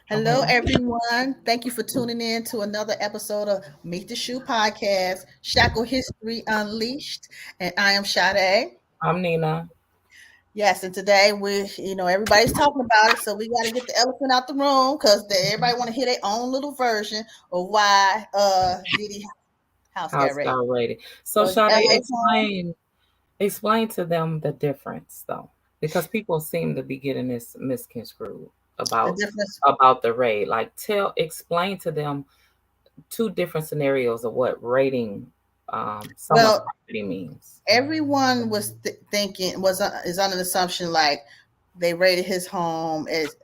Hello, everyone. Thank you for tuning in to another episode of Meet the Shoe podcast, Shackle History Unleashed. And I am Sade. I'm Nina. Yes, and today everybody's talking about it, so we got to get the elephant out the room because everybody want to hear their own little version of why Diddy house got House raided. got rated. So So it's Sade, LA home. explain to them the difference though, because people seem to be getting this misconstrued The about difference. the raid. Like explain to them two different scenarios of what raiding someone's Well, property means. everyone was thinking is under the assumption like they raided his home it's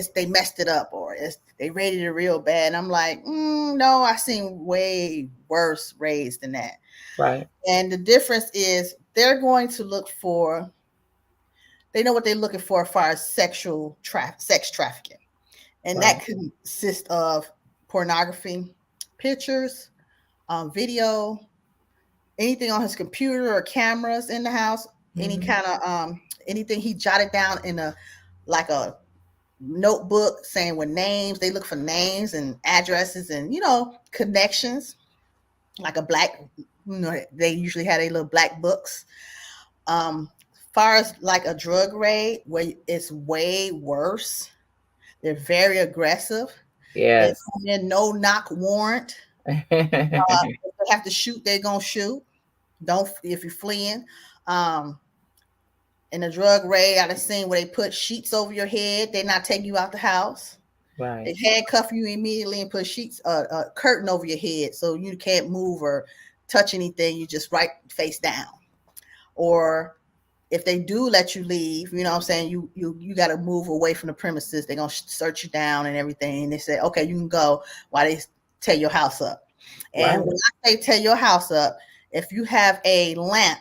they messed it up or they raided it real bad. And I'm like, no, I seen way worse raids than that. Right. And the difference is they're going to look for they know what they're looking for as far as sex trafficking, and Right. that consist of pornography, pictures, video, anything on his computer or cameras in the house, any Mhm. kind of anything he jotted down in a notebook saying with names. They look for names and addresses and connections, like a black, they usually had a little black books. Far as like a drug raid where it's way worse, they're very aggressive. They Yes. come in no knock warrant. If they have to shoot, they're gonna shoot. Don't if you're fleeing. Um, in a drug raid, I've seen where they put sheets over your head. They're not taking you out the house. Right. They handcuff you immediately and put sheets, a curtain over your head so you can't move or touch anything. You just right face down. Or if they do let you leave, you know what I'm saying, you got to move away from the premises. They're gonna search you down and everything. And they say, okay, you can go while they tear your house up. And Right. when I say tear your house up, if you have a lamp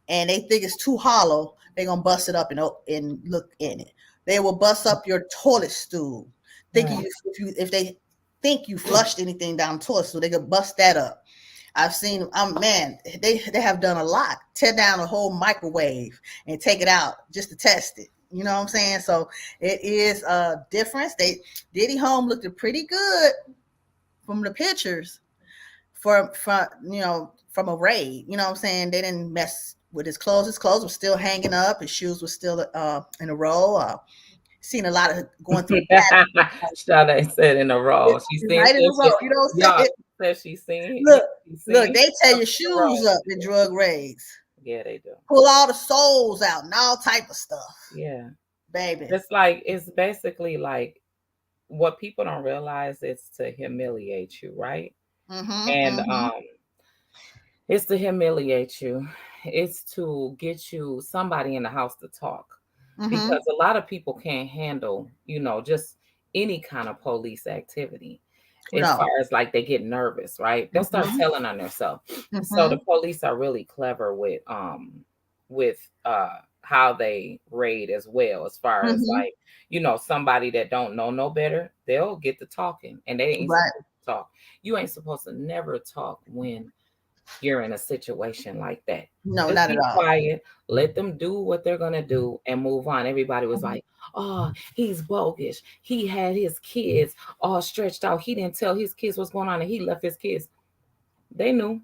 and they think it's too hollow, they're gonna bust it up and look in it. They will bust up your toilet stool, thinking Right. if they think you flushed anything down the toilet stool, they could bust that up. I've seen, man, they have done a lot. Tear down a whole microwave and take it out just to test it. You know what I'm saying? So it is a difference. Diddy home looked pretty good from the pictures from a raid. You know what I'm saying? They didn't mess with his clothes. His clothes were still hanging up. His shoes were still in a row. Seen a lot of going through Sade said in a row. She seen right in a said row. she You know what I'm y'all saying? said she seen Look, she look, seen they tear them your in a row. shoes up in drug raids. Yeah, they do. Pull all the soles out and all type of stuff, Yeah. baby. It's like it's basically like what people don't realize is to humiliate you, right? Mm-hmm. And Mm-hmm. it's to humiliate you. It's to get you somebody in the house to talk. Mm-hmm. Because a lot of people can't handle, just any kind of police activity. As far No. as like they get nervous, right? They'll start Mm-hmm. telling on themselves. So the Mm-hmm. police are really clever with how they raid as well, as far as Mm-hmm. like, somebody that don't know no better, they'll get to talking and they ain't Right. supposed to talk. You ain't supposed to never talk when you're in a situation like that. No, Just not at be all. quiet, let them do what they're gonna do and move on. Everybody was Mm-hmm. like, "Oh, he's bogus. He had his kids all stretched out. He didn't tell his kids what's going on, and he left his kids." They knew.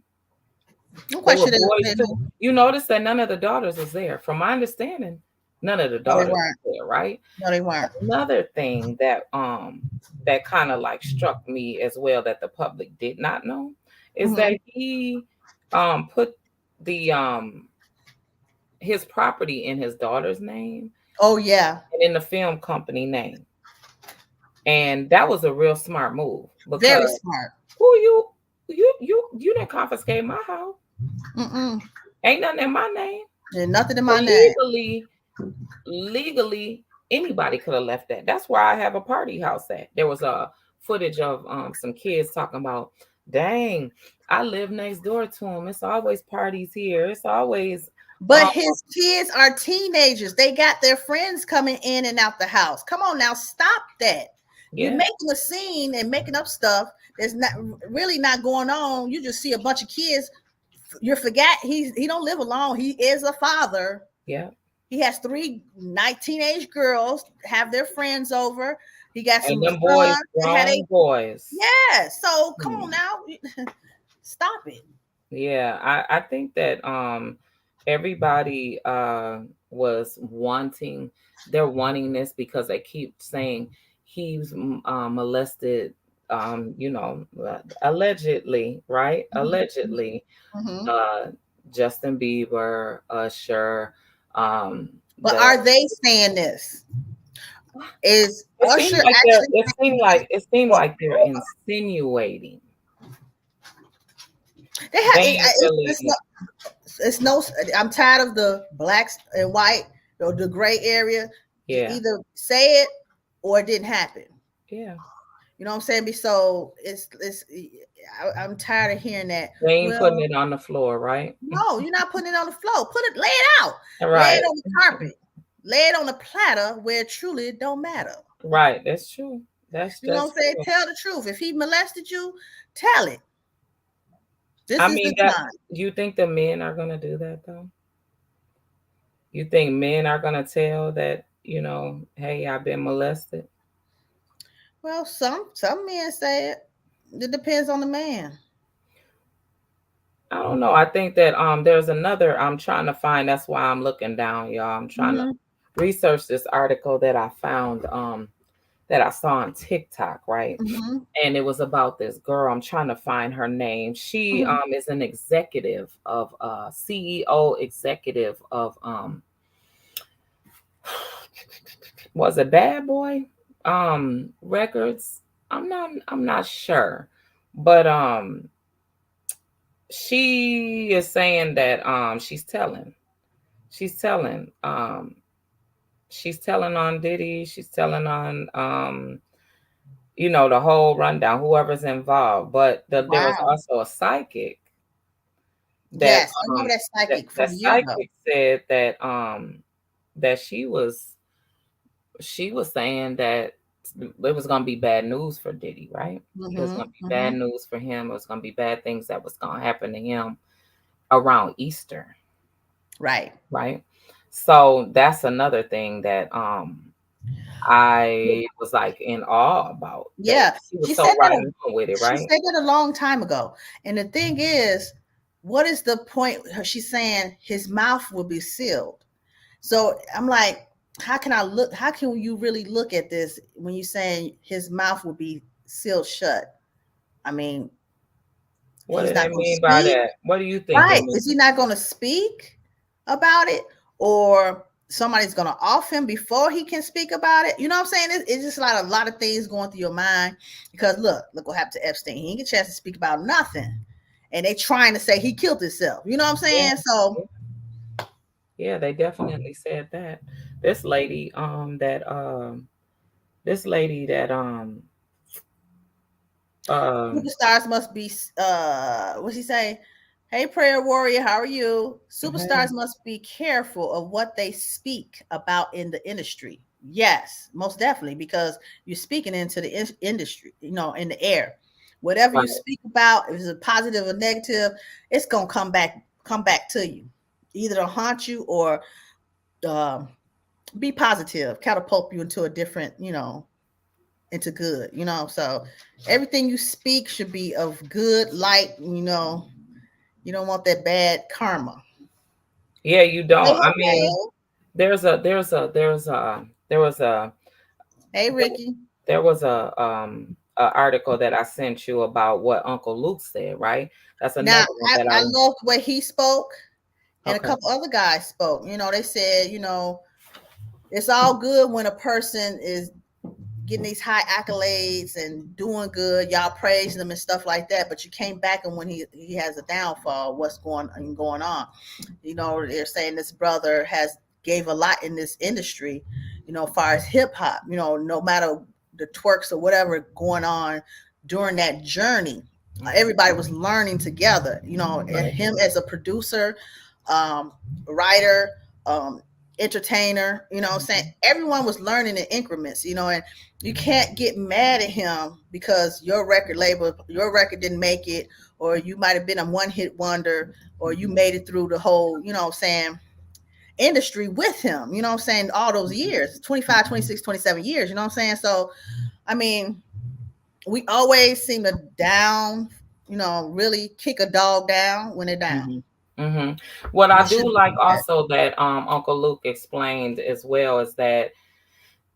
No They were question boys they too. knew. You notice that none of the daughters was there. From my understanding, none of the No, they daughters weren't. was there, right? No, they weren't. Another thing that kind of like struck me as well that the public did not know is Mm-hmm. that he put the his property in his daughter's name Oh yeah, and in the film company name. And that was a real smart move very because smart. who you didn't confiscate my house. Mm-mm. Ain't nothing in my name. There's nothing in So my name. legally anybody could have left that. That's where I have a party house at. There was a footage of some kids talking about, dang, I live next door to him. It's always parties here. It's always But um his kids are teenagers. They got their friends coming in and out the house. Come on now, stop that. You're yeah, making a scene and making up stuff that's not really not going on. You just see a bunch of kids. You forget he don't live alone. He is a father. yeah. He has teenage girls have their friends over. He got And some them boys, sons that had a grown boys. yeah. So come on Hmm. now, stop it. Yeah, I think that everybody was wanting they're wanting this because they keep saying he's molested, allegedly, right? Allegedly, Mm-hmm. uh Justin Bieber, Usher, But the are they saying this? Is it seemed Usher like actually saying this? it seemed Or like they're insinuating. they They have ain't really. it's no. I'm tired of the blacks and white or the gray area. Just Yeah, either say it or it didn't happen. yeah. You know what I'm saying? So I'm tired of hearing that. They ain't putting Well, it on the floor, right? no, you're not putting it on the floor. Lay it out. Lay Right, it on the carpet. Lay it on the platter where truly it don't matter. right. That's true. You know That's what I'm saying? true. Tell the truth. If he molested you, tell it. This I is mean, the that time. you think the men are gonna do that though? You think men are gonna tell that, hey, I've been molested? Well, some men say it. It depends on the man. I don't know. I think that there's another I'm trying to find. That's why I'm looking down, y'all. I'm trying to Mm-hmm. research this article that I found that I saw on TikTok, right? Mm-hmm. And it was about this girl. I'm trying to find her name. She Mm-hmm. is an executive of CEO executive of was it Bad Boy Records? I'm not sure. But she is saying that she's telling she's telling on Diddy, she's telling on the whole rundown, whoever's involved. But there was Wow. also a psychic that Yes, I remember that that psychic that from years ago. psychic said that she was saying that it was gonna be bad news for Diddy, right? It was Mm-hmm. gonna be bad Mm-hmm. news for him. It was gonna be bad things that was gonna happen to him around Easter, Right. right? So that's another thing that I was like in awe about, that Yeah, she was so right on with it, she right? said that a long time ago. And the thing is, what is the point? She's saying his mouth will be sealed. So I'm like, how can I look? How can you really look at this when you're saying his mouth will be sealed shut? I mean, What he's do not they going to mean by speak. that? What do you think they Right. mean? Is he not going to speak about it? Or somebody's going to off him before he can speak about it? You know what I'm saying? It's just like a lot of things going through your mind because look what happened to Epstein. He didn't get a chance to speak about nothing. And they trying to say he killed himself. You know what I'm saying? So Yeah, yeah, they definitely said that. This lady, this lady that um superstars must be what's he say? Hey prayer warrior, how are you? Superstars hey, must be careful of what they speak about in the industry. Yes, most definitely, because you're speaking into the industry, in the air. Whatever you right. speak about, if it's a positive or negative, it's gonna come back to you, either to haunt you or um, be positive, catapult you into a different, into good, So everything you speak should be of good light, You don't want that bad karma. Yeah, you Hey, don't. I mean, Mateo. there was a Hey, Ricky. there was a article that I sent you about what Uncle Luke said, right? That's Now, another one that I love the way he spoke and a okay. couple other guys spoke. They said, it's all good when a person is getting these high accolades and doing good, y'all praise them and stuff like that. But you came back and when he has a downfall, what's going on? They're saying this brother has gave a lot in this industry, as far as hip hop. No matter the twerks or whatever going on during that journey, everybody was learning together. Right. Him as a producer, um, writer, um, entertainer, saying Mhm. everyone was learning in increments, and you can't get mad at him because your record didn't make it, or you might have been a one hit wonder, or you made it through the whole, saying, industry with him, you know what I'm saying? All those years, 25, 26, 27 years, you know what I'm saying? So, I mean, we always seem to down, really kick a dog down when they're down. Mhm. Mhm. What We I do shouldn't like do that. also that Uncle Luke explained as well is that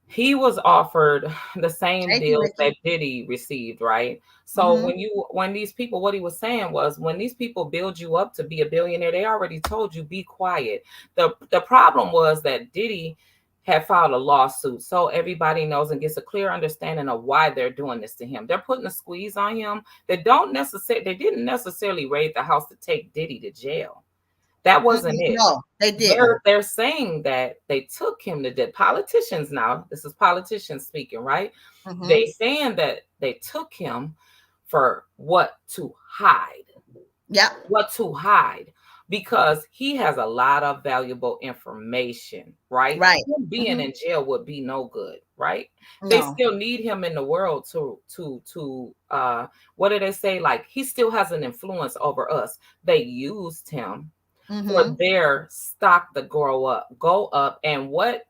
he was offered the same Thank you, deals Ricky. that Diddy received, right? So Mm-hmm. when these people, what he was saying was, when these people build you up to be a billionaire, they already told you be quiet. The problem was that Diddy had filed a lawsuit, so everybody knows and gets a clear understanding of why they're doing this to him. They're putting a squeeze on him. They didn't necessarily raid the house to take Diddy to jail. That wasn't Mm-mm. it. No, they didn't. They're saying that they took him to death. Politicians now, this is politicians speaking, right? Mm-hmm. They saying that they took him for Yep. what to hide, because he has a lot of valuable information, right? Right. Him being Mm-hmm. in jail would be no good, right? They No. still need him in the world what do they say, like he still has an influence over us. They used him for Mm-hmm. their stock to go up. And what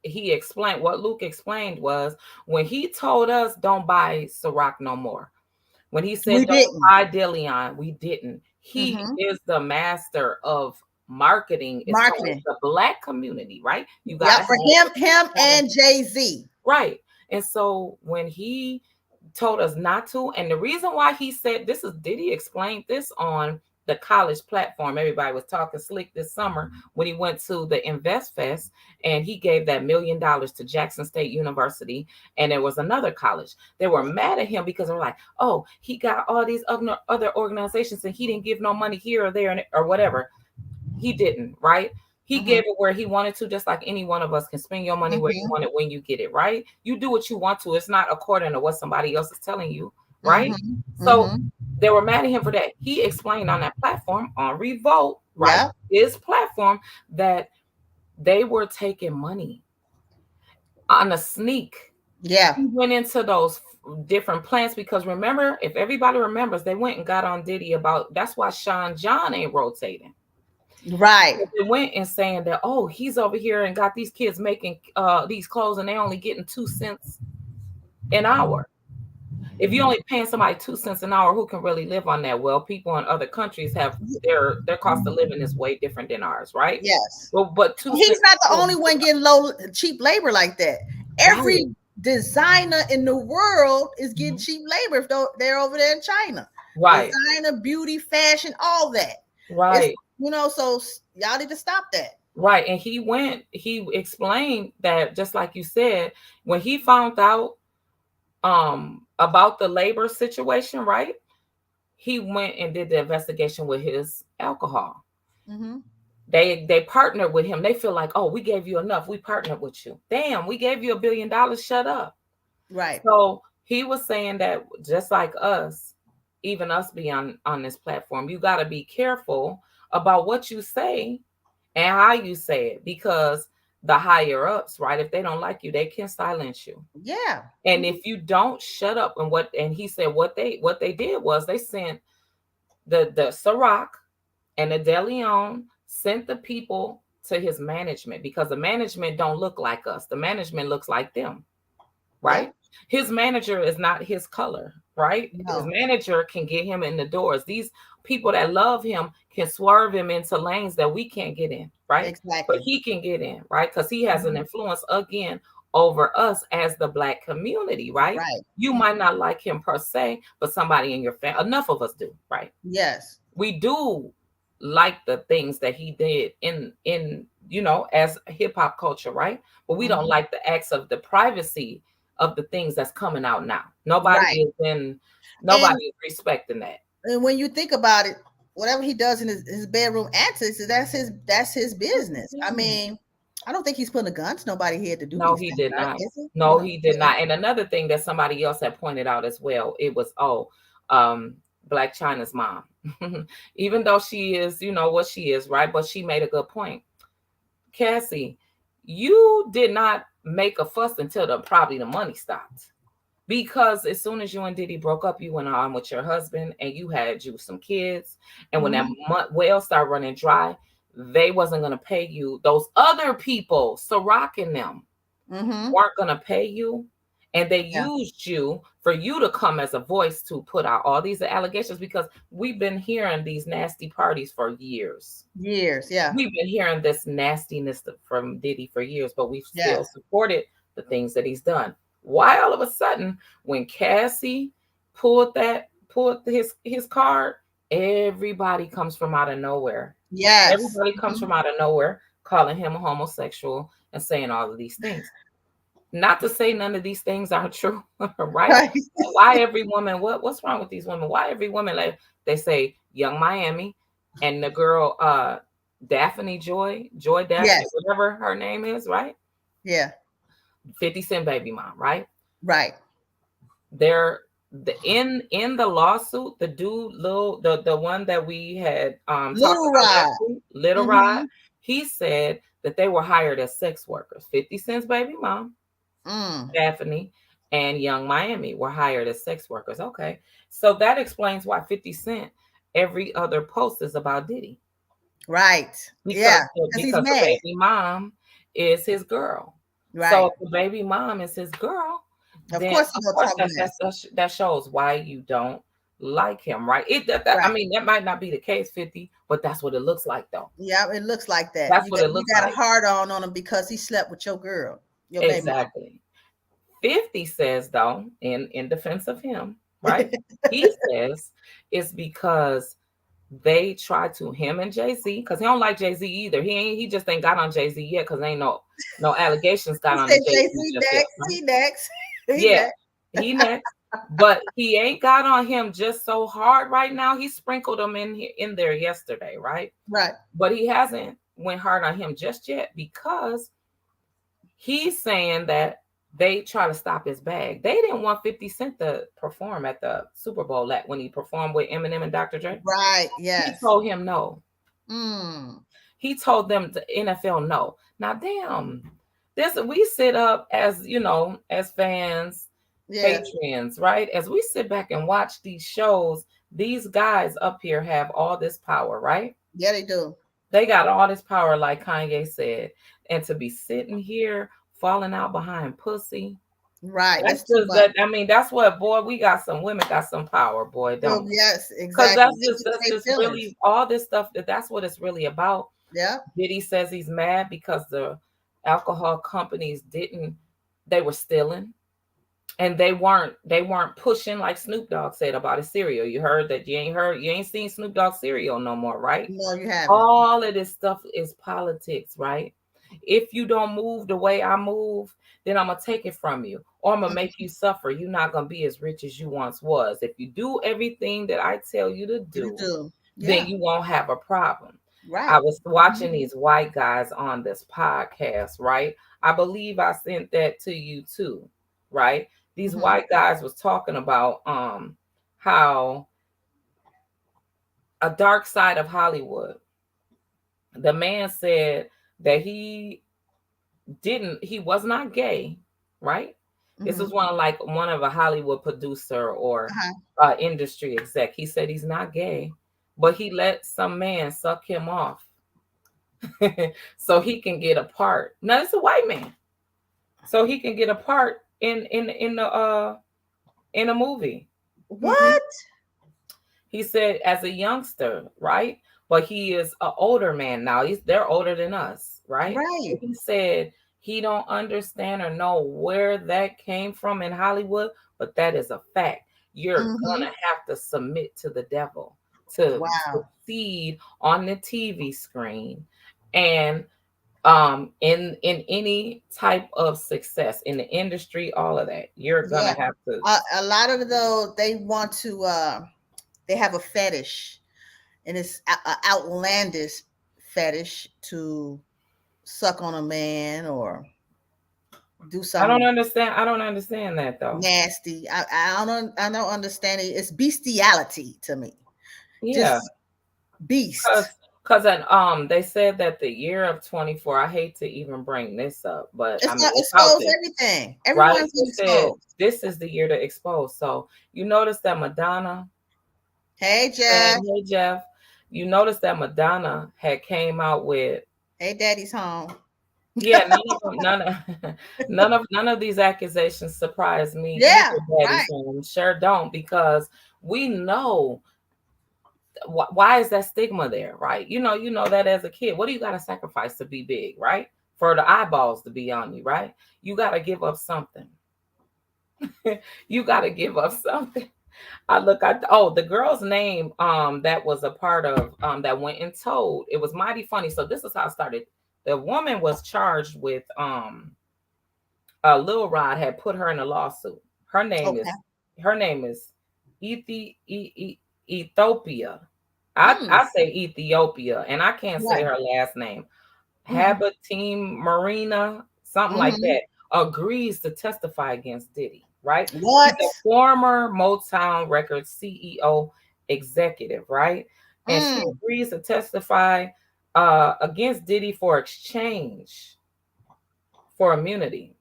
Luke explained was, when he told us don't buy Ciroc no more, when he We said don't didn't. buy Deleon, we didn't. He Mm-hmm. is the master of marketing as far as Marketing. the black community, right? You got to Yep. For him have and Jay-Z. right. And so when he told us not to, and the reason why he said this is, Diddy explained this on the college platform. Everybody was talking slick this summer when he went to the Invest Fest and he gave that $1 million to Jackson State University. And there was another college. They were mad at him because they were like, oh, he got all these other organizations and he didn't give no money here or there or whatever. He didn't, right? He Mm-hmm. gave it where he wanted to, just like any one of us can spend your money where you Mm-hmm. want it when you get it, right? You do what you want to. It's not according to what somebody else is telling you, right? Mm-hmm. So Mm-hmm. they were mad at him for that. He explained on that platform, on Revolt, right? Yep. His platform, that they were taking money on a sneak. Yeah. He went into those different plants because remember, if everybody remembers, they went and got on Diddy about, that's why Sean John ain't rotating. Right. They went and saying that, oh, he's over here and got these kids making these clothes and they only getting 2 cents an hour. If you only paying somebody 2 cents an hour, who can really live on that? Well, people in other countries have their cost of living is way different than ours, right? Yes. Well, but two He's cents, not the only one getting low cheap labor like that. right? Every designer in the world is getting Mhm. cheap labor if they're over there in China. Right, Designer, beauty, fashion, all that. It's right, so y'all need to stop that. right. And he explained that, just like you said, when he found out about the labor situation, right? He went and did the investigation with his alcohol. Mm-hmm. They partnered with him. They feel like, oh, we gave you enough. We partnered with you. Damn, we gave you $1 billion. Shut up. Right. So he was saying that just like us, even us be on this platform, you got to be careful about what you say and how you say it, because the higher ups, right? If they don't like you, they can silence you. Yeah. And Mm-hmm. if you don't shut up, and he said what they did was they sent the Ciroc and the De Leon sent the people to his management, because the management don't look like us. The management looks like them, Yeah. right? His manager is not his color, right? His No. manager can get him in the doors. These people that love him can swerve him into lanes that we can't get in, right? But Exactly. he can get in, right? Because he has an Mm-hmm. influence again over us as the black community, right? Right. You might not like him per se, but somebody in your family, enough of us do, right? Yes. We do like the things that he did in as hip hop culture, right? But we don't Mm-hmm. like the acts of the privacy of the things that's coming out now. Right. And Nobody is respecting that. and when you think about it, whatever he does in his bedroom antics, that's his business. I mean, I don't think he's putting a gun to nobody's head to do No, these he things, did right? not. Is he? No, he did not. And another thing that somebody else had pointed out as well, it was, um, Black China's mom. Even though she is, what she is, right? But she made a good point. Cassie, you did not make a fuss until probably the money stopped. Because as soon as you and Diddy broke up, you went on with your husband and you had some kids. And when that Mhm. well started running dry, they wasn't going to pay you. Those other people, Ciroc and them, Mm-hmm. weren't going to pay you. And they Yeah. used you for you to come as a voice to put out all these allegations, because we've been hearing these nasty parties for years. Years. Yeah. We've been hearing this nastiness from Diddy for years, but we've still Yes. supported the things that he's done. Why all of a sudden, when Cassie pulled his card, everybody comes from out of nowhere. Yes. Everybody comes Mhm. from out of nowhere, calling him a homosexual and saying all of these things. Not to say none of these things are true, right? Right. Why every woman? What's wrong with these women? Why every woman, like they say, Young Miami, and the girl Daphne Joy Daphne, Yes. whatever her name is, right? Yeah. 50 Cent baby mom, right? Right. They're in the lawsuit, the dude the one that we had talked Little about last Rod. week, Little Rod, Mm-hmm. he said that they were hired as sex workers. 50 Cent's baby mom, Mm. Daphne, and Young Miami were hired as sex workers. Okay. So that explains why 50 Cent every other post is about Diddy. Right. Because Yeah. Because he's the mad. baby mom is his girl. So Right. if the baby mom is his girl, Of then course of he's gonna course talk mess. that shows why you don't like him, right? I Right. mean, that might not be the case, 50, but that's what it looks like though. Yeah, it looks like that. That's what it You looks got a like. hard on him because he slept with your girl, your baby Exactly. 50 says though, in defense of him, right? mama. He says it's because they try to him and Jay-Z, because he don't like Jay-Z either. He just ain't got on Jay-Z yet, because ain't no allegations got He on said the Jay-Z JC just yet, next. right? He next. He Yeah, next. he next. But he ain't got on him just so hard right now. He sprinkled them in there yesterday, right? Right. But he hasn't went hard on him just yet, because he's saying that they try to stop his bag. They didn't want 50 Cent to perform at the Super Bowl when he performed with Eminem and Dr. Dre. Right. He Yes. told him no. Mm. He told them, the NFL, no. Now, damn, we sit up as, as fans, Yeah. patrons, right? As we sit back and watch these shows, these guys up here have all this power, right? Yeah, they do. They got all this power, like Kanye said. And to be sitting here falling out behind pussy, Right. that's That's too just much. that. I mean, that's what, boy, we got some women got some power, boy, Well, don't we? yes, Because exactly. They just that's say just feelings. really all this stuff. That's what it's really about. Yeah. Diddy says he's mad because the alcohol companies they were stealing, and they weren't pushing like Snoop Dogg said about his cereal. You ain't seen Snoop Dogg cereal no more, right? No, you haven't. All of this stuff is politics, right? If you don't move the way I move, then I'm gonna take it from you, or I'm gonna make you suffer. You're not gonna be as rich as you once was. If you do everything that I tell you to You do, do. then Yeah. you won't have a problem. I Right. was Mhm. watching these white guys on this podcast, right? I believe I sent that to you too, right? These Mhm. white guys was talking about how a dark side of Hollywood. The man said that he was not gay, right? This was Mhm. one of a Hollywood producer or Uh-huh. industry exec. He said he's not gay, but he let some man suck him off so he can get a part. Now it's a white man, so he can get a part in a movie. Mhm. What? He said as a youngster, right? But he is an older man now. They're older than us, right? Right. He said he don't understand or know where that came from in Hollywood, but that is a fact. You're Mhm. gonna have to submit to the devil to Wow. succeed on the TV screen, and in any type of success in the industry, all of that. You're Yeah. gonna have to. A lot of those they want to. They have a fetish, and it's a outlandish fetish to suck on a man or do something I don't understand that though. nasty. I don't understand it. It's bestiality to me. Yeah. Just beast. Because they said that the year of 24, I hate to even bring this up, but I It's mean not it's out expose there, everything. right? Everyone's They been said exposed. this is the year to expose. So you notice that Madonna Hey said, Jeff. "Hey Jeff," You notice that Madonna had came out with, Hey, daddy's home. yeah, none of them, none of none of these accusations surprise me Yeah, either, Daddy. right. Sam, sure don't, because we know why is that stigma there, right? You know that as a kid, what do you got to sacrifice to be big, right? For the eyeballs to be on you, right? You got to give up something. You got to give up something. I look at, oh, the girl's name that was a part of that went and told. It was mighty funny. So this is how it started. The woman was charged with Lil Rod had put her in a lawsuit. Her name Okay. is her name is Ethiopia. Mm, I say Ethiopia, and I can't say right. her last name. Mm, Habatim Marina, something like mm-hmm. that, agrees to testify against Diddy, right? She's What? a former Motown Records CEO executive, right? And she Mm. agrees to testify against Diddy for exchange for immunity.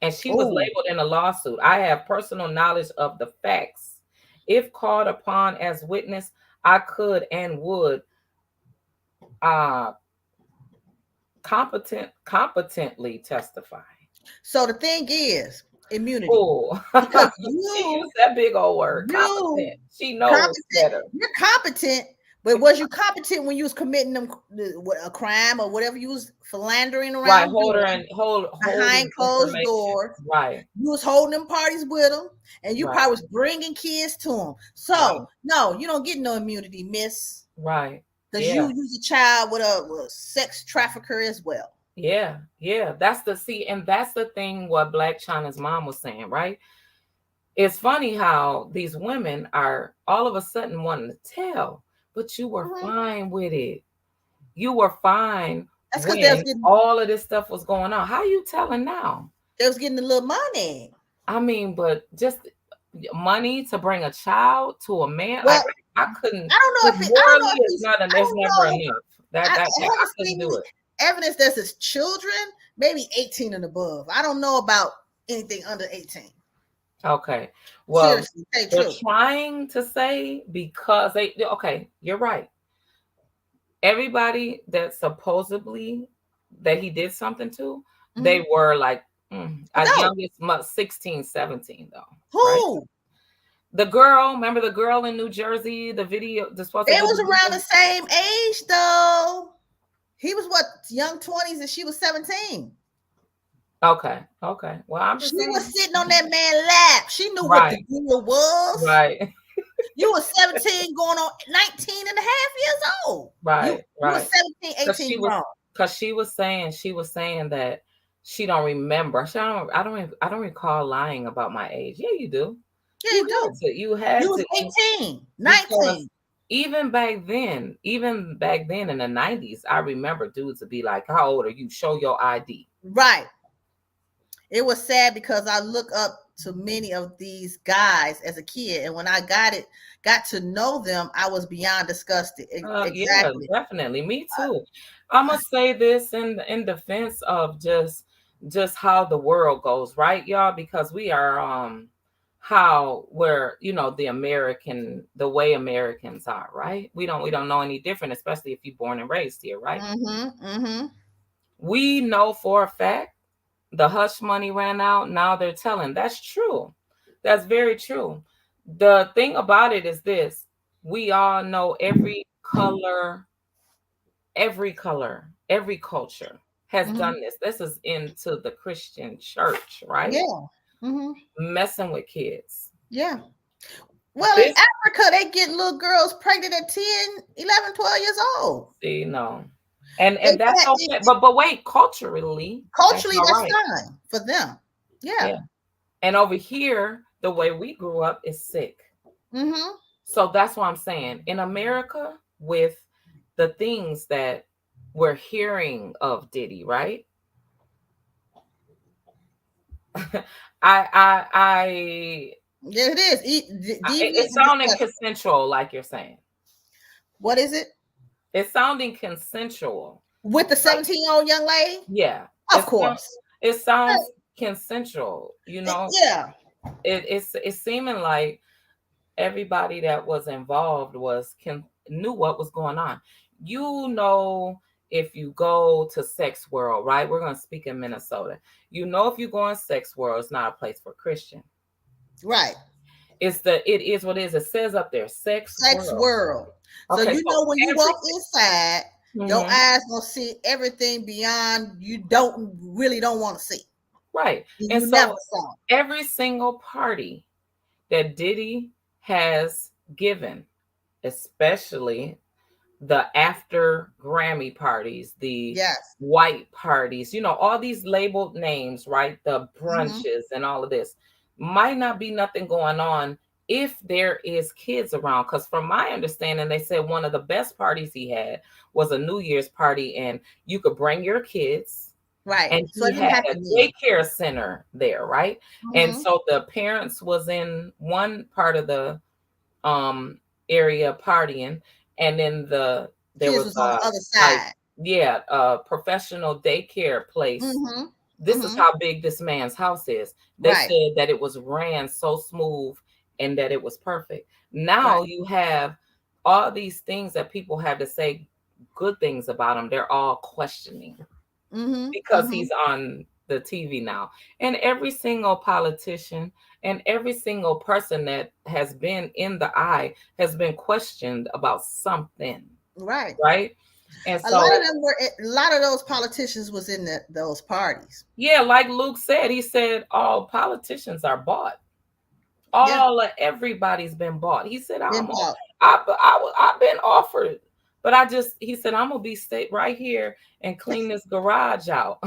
And she was Oh, labeled in a lawsuit. I have personal knowledge of the facts. If called upon as witness, I could and would uh, competently testify. so the thing is immunity Oh, because she used that big old word, you competent. She knows competent. better. You're competent, but was you competent when you was committing them a crime or whatever you was philandering Right, around doing behind holding closed information. doors? Right, You was holding them parties with them, and you right, probably was bringing kids to them. right, So no, you don't get no immunity, miss, right. because you Yeah. use a child with a sex trafficker as well. Yeah, yeah. That's the see, and that's the thing what Black China's mom was saying, right? It's funny how these women are all of a sudden wanting to tell, but you were Mhm. fine with it. You were fine That's because when all of this stuff was going on. How you telling now? they was getting a little money. I mean, but just money to bring a child to a man, like Well, I couldn't. I don't know But if it, I don't know morally, if it's he's, not. I It's don't never know. enough. That I I haven't couldn't seen do any it. evidence that his children, maybe 18 and above. I don't know about anything under 18. Okay. Well, Seriously, say they're true. trying to say because they okay, you're right. Everybody that supposedly that he did something to, Mm-hmm. they were like as No, young as 16, 17 though, right? who? The girl, remember the girl in New Jersey, the video, the supposed They was around video? the same age though. He was what, young 20s and she was 17. Okay, okay. Well, I'm She just was saying. sitting on that man's lap. She knew what the Right, deal was. right, You was 17 going on 19 and a half years old. You right, you was right. 17, Because 18 grown. she was saying that she don't remember. I don't recall lying about my age. Yeah, you do. Yeah, you do. You You had was to 18, because 19. even back then in the 90s, I remember dudes would be like, "How old are you? Show your ID." Right. It was sad because I look up to many of these guys as a kid, and when I got to know them, I was beyond disgusted. Yeah, Exactly. definitely. Me too. I'm gonna say this in defense of just how the world goes, right, y'all? Because we are how we're the way Americans are, right? We don't know any different, especially if you're born and raised here, right? Mm-hmm. Mm-hmm. We know for a fact the hush money ran out. Now they're telling. That's true. That's very true. The thing about it is this: we all know every culture has Mm-hmm. done this. This is into the Christian church, right? Yeah. Mm-hmm. Messing with kids. Yeah. Well, in This, Africa, they get little girls pregnant at 10, 11, 12 years old. you know, They and that's can't, okay. But wait, culturally, that's culturally, all that's right. fine for them. Yeah. Yeah. And over here, the way we grew up is sick. Mm-hmm. So that's what I'm saying. In America, with the things that we're hearing of Diddy, right? I There it is. it's Deviant and sounding disgusting. consensual, like you're saying. What is it? It's sounding consensual. With the Like, 17-year-old young lady? yeah, Of course. it sounds consensual. You know, Yeah. it's seeming like everybody that was involved was knew what was going on. You know, if you go to Sex World, right? We're going to speak in Minnesota. You know, if you go in Sex World, it's not a place for Christian. Right. It is what it is. It says up there, Sex Sex World. world. So Okay, you so know when you every walk inside, your mhm, eyes gonna see everything beyond you don't want to see. right. And You never so saw. every single party that Diddy has given, especially the after Grammy parties, the Yes. white parties, all these labeled names, right? The Mm-hmm. brunches and all of this might not be nothing going on if there is kids around. Because from my understanding, they said one of the best parties he had was a New Year's party, and you could bring your kids. Right. And So he it didn't had have a to be. daycare center there, right? And Mm-hmm. so the parents was in one part of the um area partying, and then there Kids was was on the other like, side. yeah, a professional daycare place. Mm-hmm. This is Mm-hmm. how big this man's house is. They Right. said that it was ran so smooth and that it was perfect. Now Right. you have all these things that people have to say good things about him. They're all questioning Mm-hmm. because Mm-hmm. he's on the TV now. And every single politician and every single person that has been in the eye has been questioned about something, Right. right? And A lot of so, them were. A lot of those politicians was in those parties. yeah, like Luke said, he said all politicians are bought. Yeah. All of everybody's been bought. He said, Been bought. I've been offered, but he said, I'm gonna be stay right here and clean this garage out.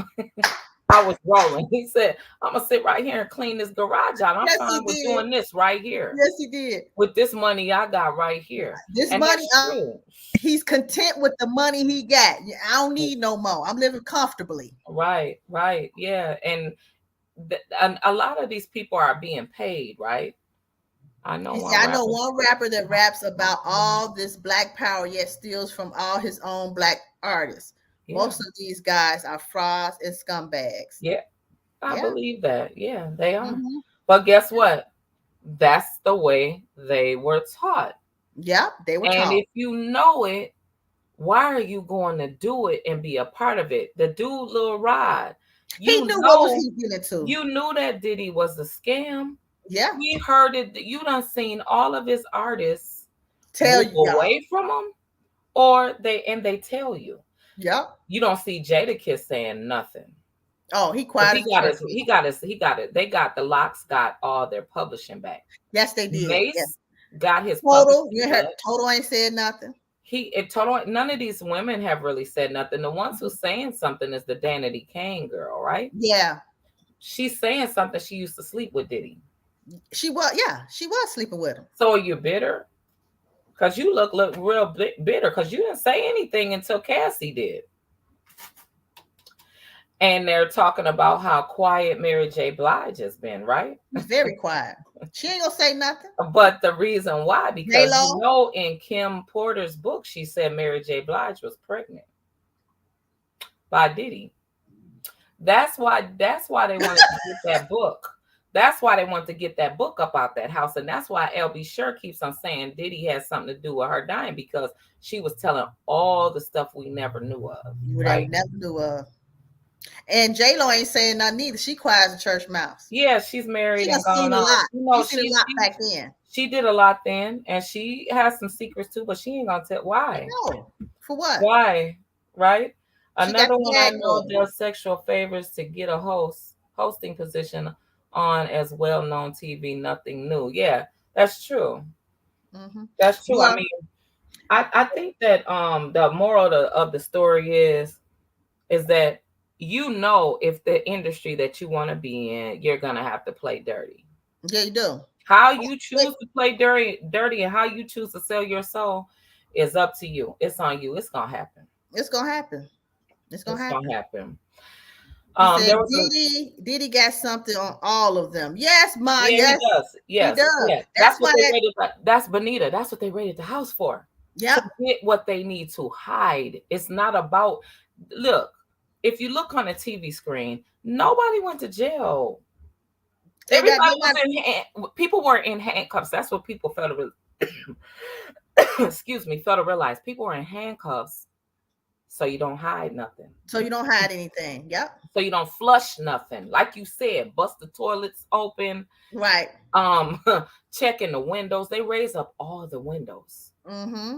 I was rolling. He said, I'm gonna sit right here and clean this garage out. I'm Yes, he fine with did. doing this right here Yes, he did. with this money I got right here. This And money, that's true. he's content with the money he got. Yeah, I don't need no more. I'm living comfortably. Right, right. Yeah. And a lot of these people are being paid, right? I know one I know rapper. one rapper that raps about all this black power, yet steals from all his own black artists. Yeah. Most of these guys are frauds and scumbags. Yeah. I Yeah. believe that. Yeah, they are. Mm-hmm. But guess what? That's the way they were taught. Yeah, they were And taught. if you know it, why are you going to do it and be a part of it? The dude, Lil Rod, He you knew what was know, he getting into. you knew that Diddy was a scam. Yeah. We heard it. You done seen all of his artists Tell move you y'all. away from him, or they tell you. Yep. You don't see Jadakiss saying nothing. Oh, he Because quiet as a church mouse. he got it. They got the Locks got all their publishing back. Yes, they did. Yeah. Mace got his Total. publishing You heard back. Total ain't said nothing. None of these women have really said nothing. The ones who's saying something is the Danity Kane girl, right? Yeah. She's saying something. She used to sleep with Diddy. She was sleeping with him. So are you bitter? Because you look real bitter because you didn't say anything until Cassie did. And they're talking about how quiet Mary J. Blige has been, right? He's very quiet. She ain't gonna say nothing. But the reason why, because J-Lo? in Kim Porter's book, she said Mary J. Blige was pregnant by Diddy. That's why they wanted to get that book. That's why they wanted to get that book up out that house. And that's why LB Sure keeps on saying Diddy has something to do with her dying, because she was telling all the stuff we never knew of. Right? We never knew of. And J-Lo ain't saying nothing either. She quiet as a church mouse. Yeah, she's married She and done gone seen a on. lot. She seen a lot back then. She did a lot then, and she has some secrets too, but she ain't gonna tell why. No. For what? Why? Right? She got Another the one I gag know order. does sexual favors to get a hosting position on as well-known TV. Nothing new. Yeah, that's true. Mm-hmm. That's true. Well, I mean, I think that the moral of the story is that if the industry that you want to be in, you're gonna have to play dirty. yeah, you do. How you choose to play dirty, and how you choose to sell your soul is up to you. It's on you. It's gonna happen. It's gonna happen. It's gonna happen. He said, There was Diddy got something on all of them. Yes, Ma. yeah, Yes, he does. Yes, he does. yeah. That's What why. they rated. That's Bonita. That's what they rated the house for. Yep. To get what they need to hide. It's not about. Look, if you look on a TV screen, nobody went to jail. Everybody was people were in handcuffs. That's what people felt. excuse me, fail to realize people are in handcuffs, so you don't hide nothing. So you don't hide anything. Yep. So you don't flush nothing. Like you said, bust the toilets open, Right. um, checking the windows. They raise up all the windows. Mm-hmm.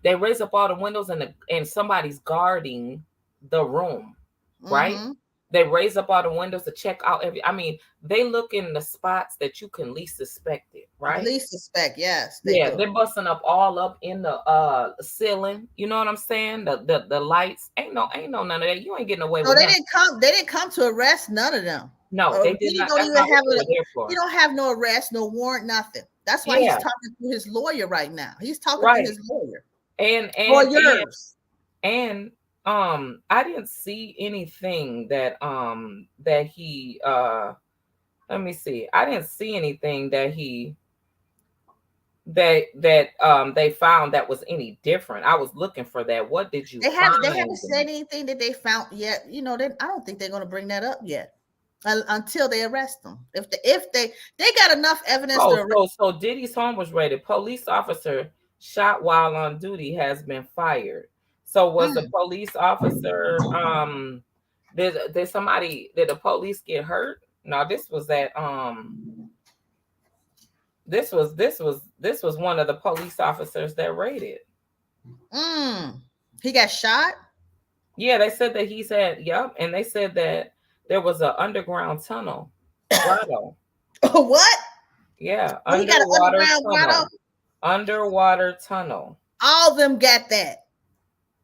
They raise up all the windows, and somebody's guarding the room, right? Mm-hmm. They raise up all the windows to check out I mean, they look in the spots that you can least suspect it, right? Least suspect. Yes, they Yeah, do. they're busting up all up in the ceiling. You know what I'm saying? The lights. Ain't no none of that. You ain't getting away So with they nothing. didn't come. They didn't come to arrest none of them. No, they did Diddy not. don't That's even not what have they a. were there He for. don't have no arrest, no warrant, nothing. That's why he's Yeah, talking to his lawyer right now. He's talking to right. his lawyer. And and and Lawyers. and I didn't see anything that he let me see. I didn't see anything that they found that was any different. I was looking for that. What did you They haven't find? said anything that they found yet. I don't think they're going to bring that up yet until they arrest them. If they got enough evidence to Oh, arrest. so Diddy's home was raided. Police officer shot while on duty has been fired. So was the Mm, police officer did the police get hurt? No, this was one of the police officers that raided. mm. He got shot. Yeah, they said that he said, yep, and they said that there was an underground tunnel, grotto. What? Yeah, Oh, he got an underwater underground grotto. tunnel. Underwater tunnel. All of them got that,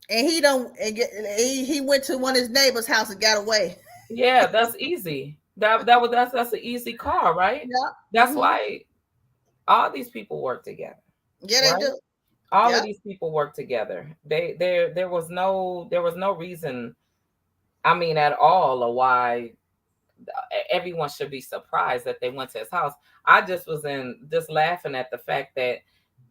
and he don't. He went to one of his neighbor's house and got away. Yeah, that's easy. That's an easy call, right? Yeah. That's Hmm. why all these people work together, Yeah, they right? do. All of Yep. these people work together. There was no reason, I mean, at all, of why everyone should be surprised that they went to his house. I just was in just laughing at the fact that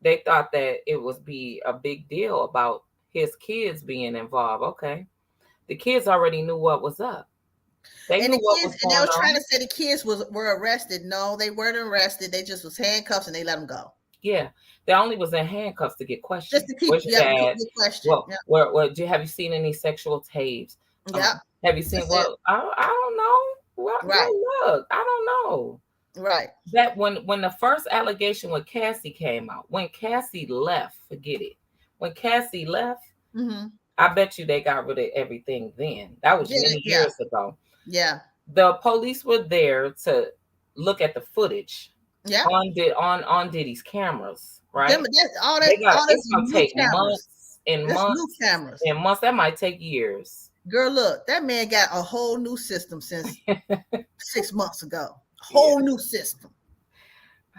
they thought that it was be a big deal about his kids being involved. Okay, the kids already knew what was up. They And knew the what kids, was and they going was trying to on. say the kids were arrested. No, they weren't arrested. They just was handcuffs and they let them go. Yeah, they only was in handcuffs to get Just questioned. to keep, Where's your yep, dad? good question. Well, Yep. do you have you seen any sexual tapes? Yep. Have you seen? That's it. Well, I don't know. Well, Right. go look. I don't know. Right. That when the first allegation with Cassie came out, when Cassie left, forget it. When Cassie left, Mm-hmm. I bet you they got rid of everything then. That was Yeah. many Yeah. years ago. Yeah. The police were there to look at the footage Yeah. on Diddy's cameras, Them, right? that's all that. They got All it's this gonna new take cameras. months and This new months cameras. and months. That might take years. Girl, look, that man got a whole new system since 6 months ago. Yeah, Whole new system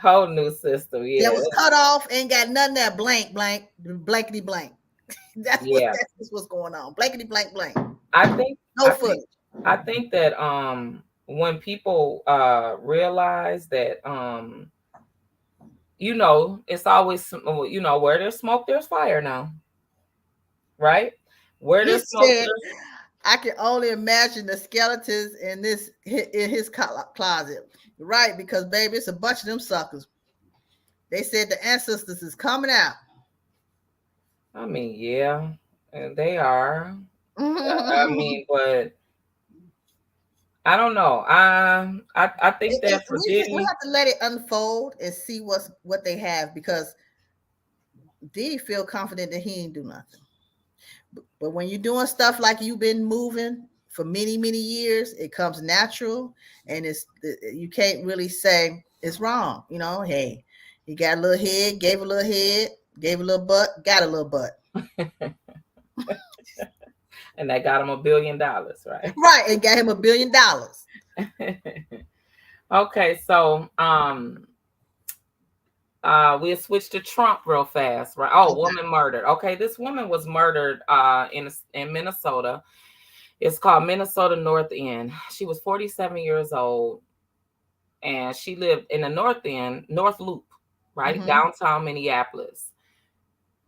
whole new system. that Yeah, was cut off, ain't got nothing that blankety blank. yeah. That's what's going on. Blankety blank blank. I think No I think footage. I think that when people realize that it's always where there's smoke there's fire now, right? Where He there's smoke said, there's "I can only imagine the skeletons in his closet." Right, because baby, it's a bunch of them suckers. They said the ancestors is coming out. I mean, yeah, and they are. I mean, but I don't know. I think that for We Diddy, have to let it unfold and see what they have, because Diddy feel confident that he ain't do nothing. But when you're doing stuff like you've been moving for many, many years, it comes natural, and you can't really say it's wrong. Hey, he got a little head, gave a little butt, got a little butt. and they got him $1 billion, right? Right, and got him $1 billion. Okay, so we'll switch to Trump real fast, right? Oh, Okay. woman murdered. Okay, this woman was murdered in Minnesota. It's called Minnesota North End. She was 47 years old, and she lived in the North End, North Loop, right? Mm-hmm. Downtown Minneapolis.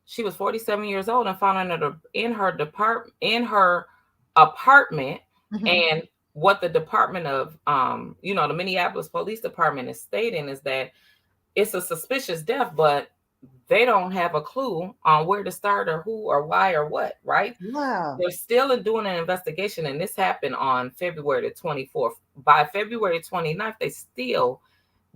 She was 47 years old and found in her apartment, Mm-hmm. and what the department of the Minneapolis Police Department is stating is that it's a suspicious death, but they don't have a clue on where to start or who or why or what, right? Wow. They're still doing an investigation, and this happened on February the 24th. By February 29th, they still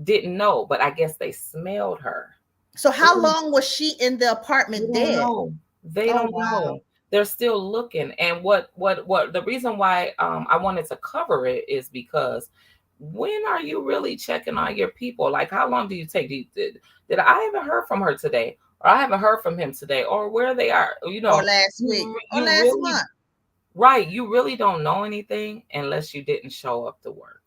didn't know, but I guess they smelled her. So They how long was she in the apartment don't dead? know. They Oh don't wow. know. They're still looking. And what the reason why I wanted to cover it is because when are you really checking on your people? Like, how long do you take? Did I haven't heard from her today, or I haven't heard from him today, or where they are? Or last week. Or You last really, month. right? You really don't know anything unless you didn't show up to work.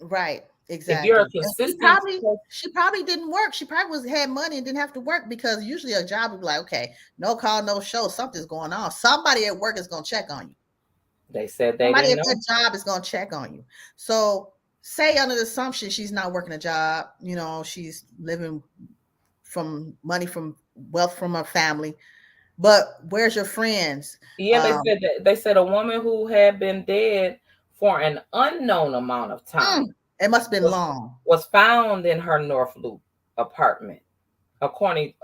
Right. If you're Exactly. a And consistent, she probably didn't work. She probably was had money and didn't have to work because usually a job would be like, okay, no call, no show, something's going on. Somebody at work is gonna check on you. they said they Somebody didn't at know. that job is gonna check on you. So say under the assumption she's not working a job, she's living from money from wealth from her family. But where's your friends? Yeah, they said a woman who had been dead for an unknown amount of time It must have been was long. was found in her North Loop apartment, according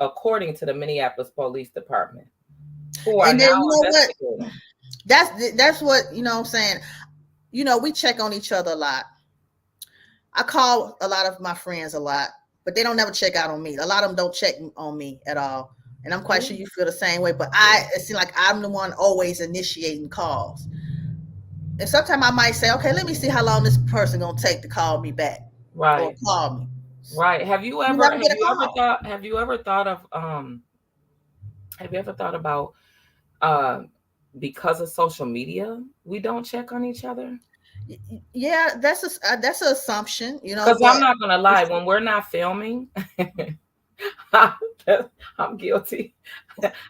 to the Minneapolis Police Department, who are And then now you know what? investigating. That's what I'm saying. We check on each other a lot. I call a lot of my friends a lot, but they don't never check out on me. A lot of them don't check on me at all. And I'm quite Yeah, sure you feel the same way. But it seems like I'm the one always initiating calls. And sometimes I might say, okay, let me see how long this person gonna take to call me back or right, call me. right. You never get a call. Have you ever thought about uh because of social media we don't check on each other? Yeah, that's an assumption, Because but I'm not gonna lie, when we're not filming, I'm guilty.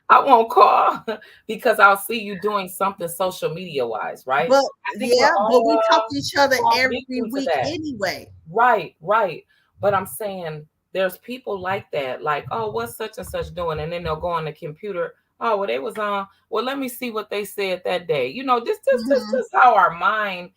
I won't call because I'll see you doing something social media wise, right? but I think yeah, but we talk to each we other fall every victim to week that. anyway. Right, right. But I'm saying there's people like that, like, oh, what's such and such doing? And then they'll go on the computer. Oh, well, they was on. Well, let me see what they said that day. This how our mind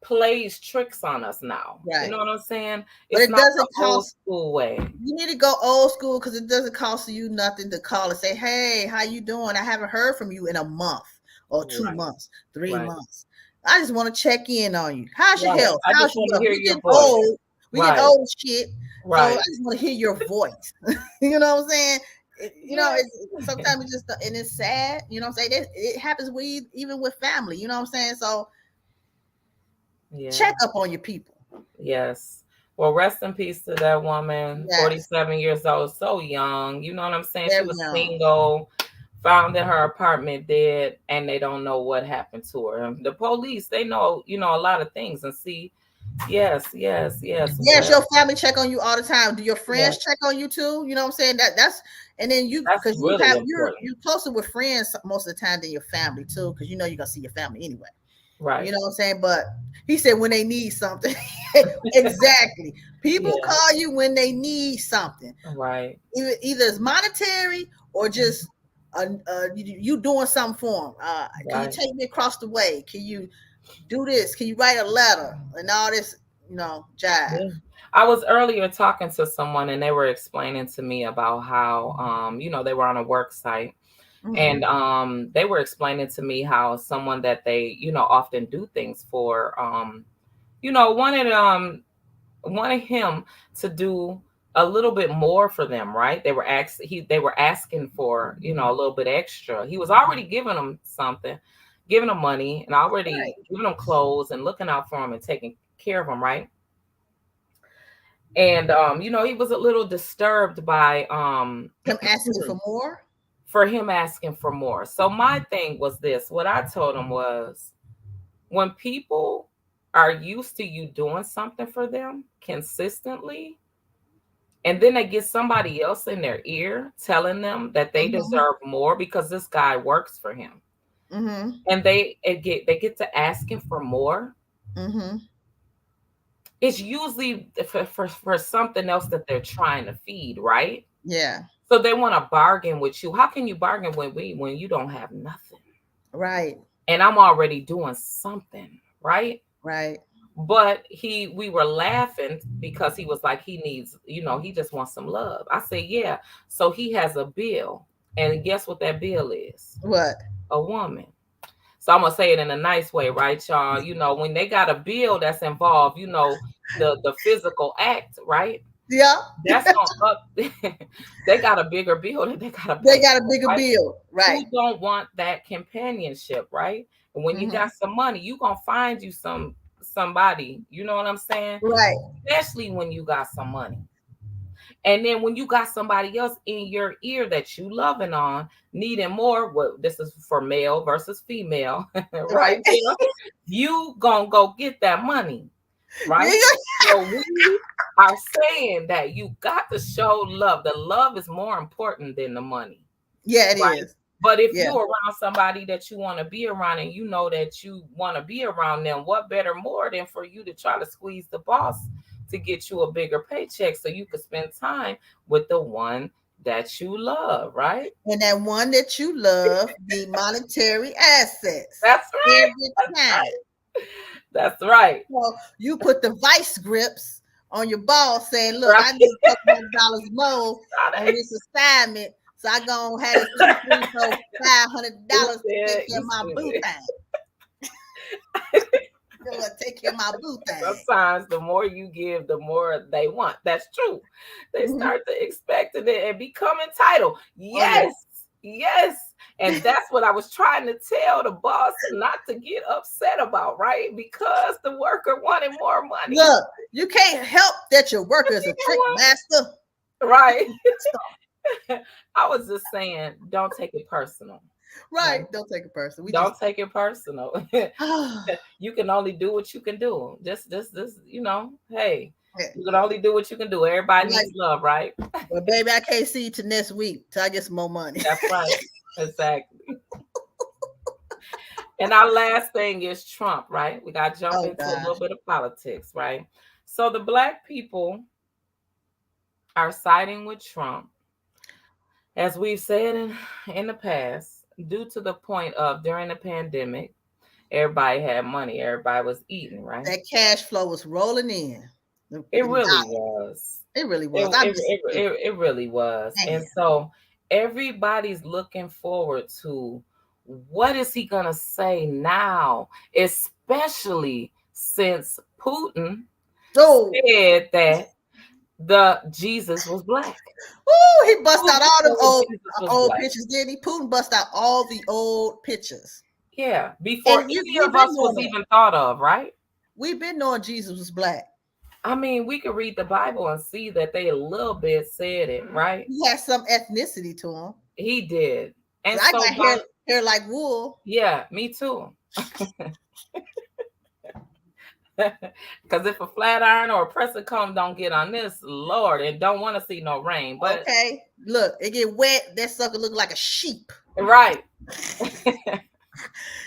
plays tricks on us now. You Right. know what I'm saying? But It's it not the doesn't old cost. school way. You need to go old school because it doesn't cost you nothing to call and say, "Hey, how you doing? I haven't heard from you in a month or two Right, months, three right, months. I just want to check in on you. How's your right. health? I How's just your want to wealth? hear We your getting voice. old. We getting Right, old as shit. So I right. just want to hear your voice. You know what I'm saying? Yeah, Sometimes it's just and it's sad. You know what I'm saying? It happens even with family. You know what I'm saying? So yeah. check up on your people. Yes. Well, rest in peace to that woman, Yes, 47 years old, so young. You know what I'm saying? She very was young. single, found in her apartment dead, and they don't know what happened to her. And the police, they know, a lot of things and see. Yes, yes, yes. Yes, Well, your family check on you all the time. Do your yeah, friends check on you too? You know what I'm saying? That's and then that's because really important. you're closer with friends most of the time than your family too, because you're gonna see your family anyway. You Right. know what I'm saying? But he said when they need something. Exactly. People Yeah, call you when they need something. right, Either it's monetary or just you doing something for them. Can you right. take me across the way? Can you do this? Can you write a letter and all this? Jive. Yeah. I was earlier talking to someone and they were explaining to me about how they were on a work site. And Hmm. they were explaining to me how someone that they, often do things for, wanted him to do a little bit more for them, right? They were asking for, a little bit extra. He was already giving them something, giving them money and already Right. giving them clothes and looking out for them and taking care of them, right? And he was a little disturbed by Him asking for more. for him asking for more. So my thing was this. What I told him was when people are used to you doing something for them consistently, and then they get somebody else in their ear telling them that they Hmm. deserve more because this guy works for him, Hmm. and they get to asking for more, Hmm. it's usually for something else that they're trying to feed, right? Yeah. So they want to bargain with you. How can you bargain when you don't have nothing? Right. And I'm already doing something, right? Right. But we were laughing because he was like, he needs, he just wants some love. I said, yeah. So he has a bill. And guess what that bill is? What? A woman. So I'm gonna say it in a nice way, right, y'all? When they got a bill that's involved, the physical act, right? Yeah. That's gonna up. They got a bigger bill that they gotta They pay got a for, bigger right? bill. Right. Who don't want that companionship, right? And when you got Hmm. some money, you gonna find you somebody. You know what I'm saying? Right. Especially when you got some money. And then when you got somebody else in your ear that you loving on, needing more, well, this is for male versus female, Right. right there. You gonna go get that money, right? So we are saying that you got to show love. The love is more important than the money, Yeah, it right? is. But if Yeah. you're around somebody that you want to be around and you know that you want to be around them, what better more than for you to try to squeeze the boss to get you a bigger paycheck so you could spend time with the one that you love, right? And that one that you love need monetary assets That's right. every That's time. right. That's right. So you put the vice grips on your boss saying, look, Right. I need a couple $100 more on Got this assignment. So I gonna have this two, three, four, You $500 to take said, care you of my boo stupid. thing. Gonna take care of my boo thing. Sometimes the more you give, the more they want. That's true. They Hmm. start to expect it and become entitled. Oh yeah. Yes, yes. And that's what I was trying to tell the boss not to get upset about, right? Because the worker wanted more money. Look, you can't help that your worker is a trick master. Right. I was just saying, don't take it personal. Right. Right? Don't take it personal. We just Don't take it personal. You can only do what you can do. Just, hey, you can only do what you can do. Everybody like, needs love, right? well, baby, I can't see you till next week till I get some more money. That's right. Exactly. And our last thing is Trump, right? We got to jump Oh into a God. little bit of politics, right? So the black people are siding with Trump, as we've said in the past, due to the point of during the pandemic, everybody had money, everybody was eating, right? That cash flow was rolling in. It Them really dollars. was. It really It was. I'm it just it it really was. man. And so everybody's looking forward to what is he going to say now, especially since Putin Oh, said that the Jesus was black. ooh, he bust out Putin all them said Jesus was old black. pictures, didn't he? Putin bust out all the old pictures. Yeah, before And any we've of been us knowing was that. even thought of, right? We've been knowing Jesus was black. I mean, we could read the Bible and see that they a little bit said it, right? He has some ethnicity to him. He did. And 'Cause I so got hair like wool. yeah, me too. Because if a flat iron or a pressing comb don't get on this, Lord, and don't want to see no rain. But Okay. Look, it get wet. That sucker look like a sheep. right.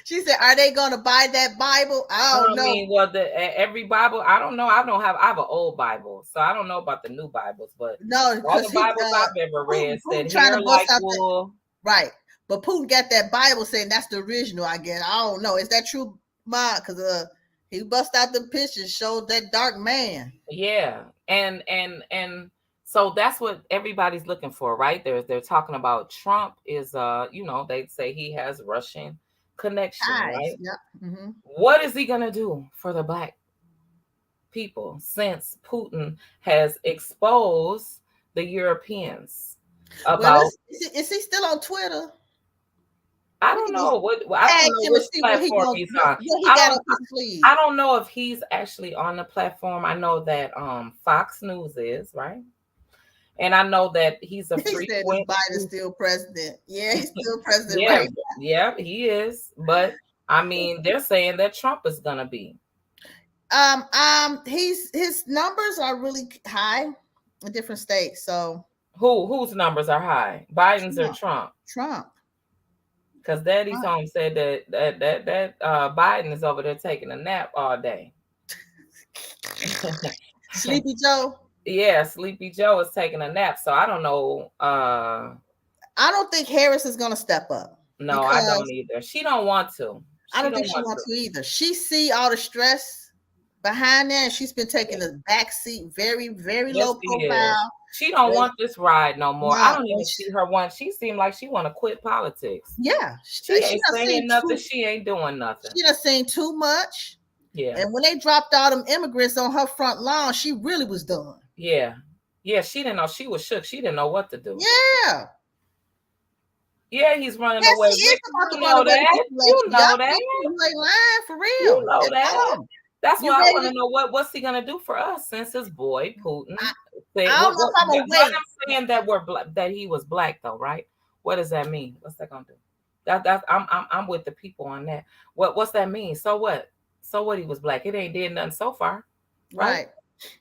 She said, "Are they going to buy that Bible?" I don't I know. mean, well, every Bible, I don't know. I have an old Bible, so I don't know about the new Bibles, but No, all because the he Bibles I've ever read said Putin trying hair to bust like out that wool. right. But Putin got that Bible saying that's the original. I guess I don't know. Is that true, Ma? Because he bust out the pictures, showed that dark man. Yeah. And so that's what everybody's looking for, right? They're talking about Trump is they say he has Russian connection, Eyes. right? Yep. Mm-hmm. What is he gonna do for the black people since Putin has exposed the Europeans Well, about is he still on Twitter? I We don't can just know I don't tag know him and which see what he platform going he's on. what he I got don't up his sleeve. I don't know if he's actually on the platform. I know that Fox News is, right? And I know that he's a He said, "Is frequent Biden still president?" Yeah, he's still president, yeah, right? yeah, he is. But I mean, they're saying that Trump is gonna be. His numbers are really high in different states. So Whose numbers are high? Biden's or Trump, Trump? Trump, Because Daddy's Trump. home said that Biden is over there taking a nap all day. Sleepy Joe. Yeah, Sleepy Joe is taking a nap. So I don't know. I don't think Harris is going to step up No, I don't because either. She don't want to. I She don't don't think she want wants to. to either. She see all the stress. behind there, and she's been taking the back seat, very, very Yes, low she is. profile. She don't But want this ride no more. I no, don't even see her want. She seemed like she want to quit politics. yeah, She she ain't done seen saying nothing. too. She ain't doing nothing. She done seen too much. Yeah, And when they dropped all them immigrants on her front lawn, she really was done. yeah, yeah. She didn't know. She was shook. She didn't know what to do. Yeah. Yeah, he's running Yes, away. he is Ricky, about to you run know away with that. this You election. know Y'all that. think you ain't lying for You real. know That's that. all. That's You why I ready want to? to know what's he gonna do for us since his boy Putin I, said I don't know if I'm gonna why wait. I'm saying that we're that he was black though, right? What does that mean? What's that gonna do? That I'm with the people on that. What's that mean? So what? So what? He was black. It ain't did nothing so far, right? Right.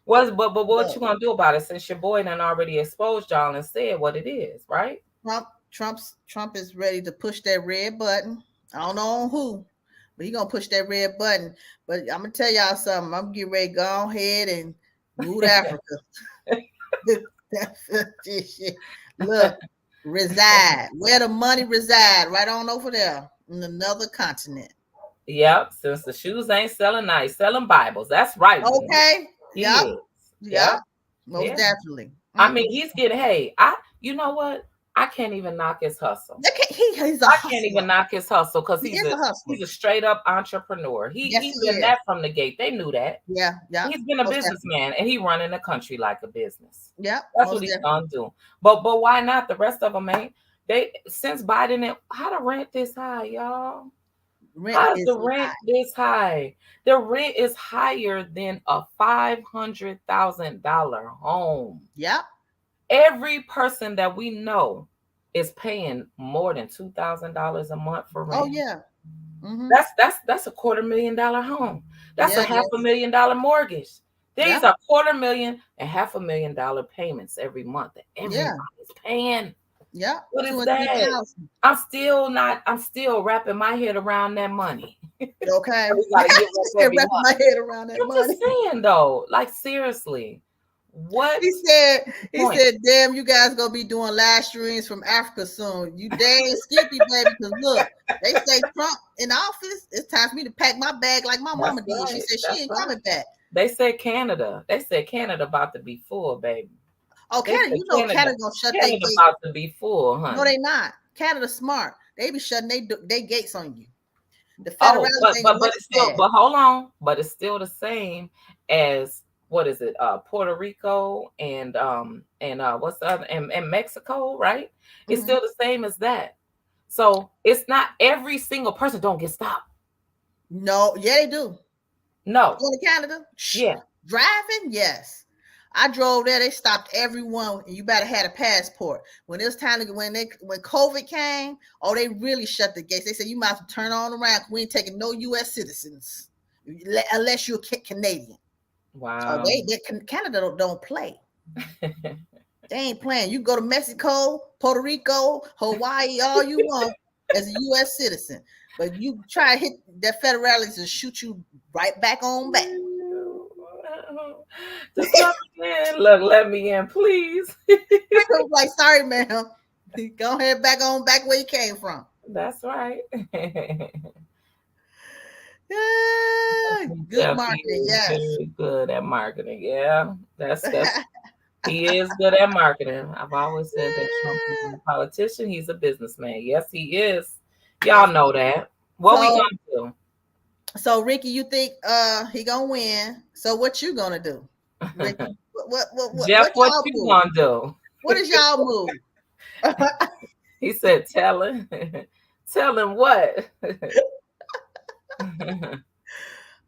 But what Look, you gonna do about it since your boy done already exposed y'all and said what it is, right? Trump is ready to push that red button. I don't know on who, but he gonna push that red button. But I'm gonna tell y'all something. I'm getting ready to go ahead and move to Africa. Look, reside where the money reside, right on over there in another continent. Yep. Since the shoes ain't selling nice, selling Bibles. That's right, Lena. Okay. He Yep. is. Yep. Yep. Most Yeah. definitely. I mean, he's getting. Hey, you know what? I can't even knock his hustle. He's a I can't hustler. even knock his hustle because He is a hustler. he's a straight up entrepreneur. Yes, He he been is. that from the gate. They knew that. Yeah. Yeah. He's been a Most definitely. businessman and he running the country like a business. Yep. That's what Most he's definitely. gonna do. But why not? The rest of them ain't. They since Biden how the rent this high, y'all? Rent How's is the rent high. this high? The rent is higher than a $500,000 home. Yep. Every person that we know is paying more than $2,000 a month for Oh rent. yeah. Mm-hmm. That's a $250,000 home. That's a Yeah. half a Yes. million dollar mortgage. These Yep. are $250,000 and $500,000 payments every month that Yeah. everybody's paying. Yep. What Two is and three that? thousand. I'm still wrapping my head around that money. Okay. We gotta get Just up every wrapping month. my head around that I'm just money. saying though, like seriously, what He said, point? damn, you guys gonna be doing live streams from Africa soon. You dang skippy, baby. Because look, they say Trump in office. It's time for me to pack my bag like my That's mama did. She right. said she That's ain't right. coming back. They said Canada. They said Canada about to be full, baby. Oh, They Canada, said you know Canada gonna shut their Canada gate. about to be full, No, honey. they not. Canada smart. They be shutting they gates on you. The Oh, federalists ain't gonna let it's you still pass. but hold on, but it's still the same as what is it? Puerto Rico and what's the other and Mexico, right? It's Mm-hmm. still the same as that. So it's not every single person don't get stopped. No, yeah, they do. No. Going to Canada? Yeah. Driving? Yes. I drove there. They stopped everyone, and you better have a passport. When it was time to when COVID came, oh, they really shut the gates. They said you might have to turn on around. We ain't taking no U.S. citizens unless you're Canadian. Oh, Wow. Canada don't play. They ain't playing. You go to Mexico, Puerto Rico, Hawaii, all you want as a U.S. citizen. But you try to hit that federalists and shoot you right back on back. Just let me in. Look, let me in, please. Like, sorry, ma'am. Go ahead back where you came from. That's right. Yeah, good Jeff, he marketing, is yes. very good at marketing. Yeah, that's he is good at marketing. I've always said that Trump isn't a politician; he's a businessman. Yes, he is. Y'all Yes. know that. What we So, gonna do? Ricky, you think he gonna win? So, what you gonna do, Ricky? Jeff, What what y'all you move? gonna do? What is y'all move? He said, "Tell him, tell him what."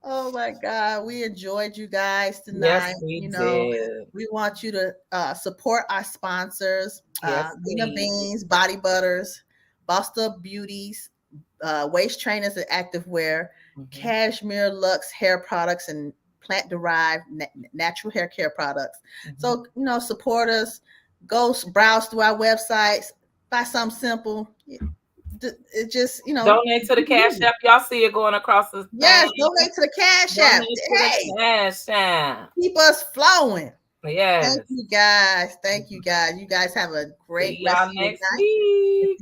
Oh my God, we enjoyed you guys Yes, tonight. we You know, did. we want you to support our sponsors, Yes, Lena please. Beans, Body Butters, Bossed Up Beauties, Waist Trainers and Activewear, Mhm. Cashmere Lux hair products and plant-derived natural hair care products. Mhm. So, support us. Go browse through our websites, buy something simple. It just, Donate to the Cash App. Y'all see it going across the yes, thing. donate to the Cash App. Donate to the Hey, Cash App. keep us flowing. Thank Yes. you guys. Thank you guys. You guys have a great See rest y'all of your next night. week.